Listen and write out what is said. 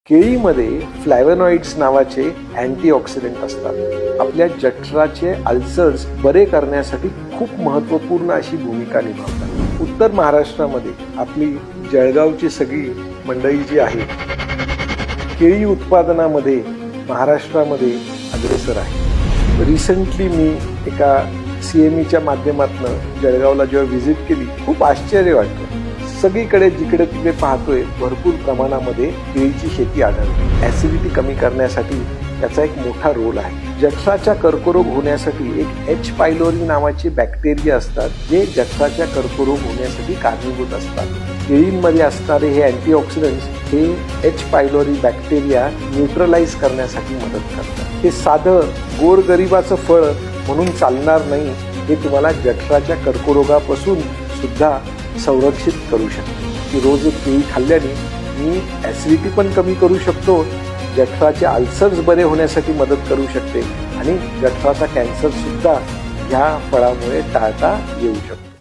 केळीमध्ये फ्लॅव्हनॉइड्स नावाचे अँटीऑक्सिडंट असतात. आपल्या जठराचे अल्सर्स बरे करण्यासाठी खूप महत्त्वपूर्ण अशी भूमिका निभावतात. उत्तर महाराष्ट्रामध्ये आपली जळगावची सगळी मंडळी जी आहे, केळी उत्पादनामध्ये महाराष्ट्रामध्ये अग्रेसर आहे. रिसेंटली मी एका CMEच्या माध्यमातून जळगावला जेव्हा व्हिजिट केली, खूप आश्चर्य वाटलं. सगळीकडे जिकडे तिकडे पाहतोय भरपूर प्रमाणामध्ये केळीची शेती आढळते. ॲसिडिटी कमी करण्यासाठी त्याचा एक मोठा रोल आहे. जठराचा कर्करोग होण्यासाठी एक H. पायलोरी नावाचे बॅक्टेरिया असतात, जे जठराच्या कर्करोग होण्यासाठी कारणीभूत असतात. केळींमध्ये असणारे हे अँटीऑक्सिडंट्स हे H. पायलोरी बॅक्टेरिया न्यूट्रलाइज करण्यासाठी मदत करतात. हे साधं गोरगरिबाचं फळ म्हणून चालणार नाही, हे तुम्हाला जठराच्या कर्करोगापासून सुद्धा संरक्षित करू शकते. की रोज एक केळी खाल्ल्याने मी ॲसिडिटी पण कमी करू शकतो, जठराचे अल्सर्स बरे होण्यासाठी मदत करू शकते आणि जठराचा कॅन्सर सुद्धा ह्या फळामुळे टाळता येऊ शकतो.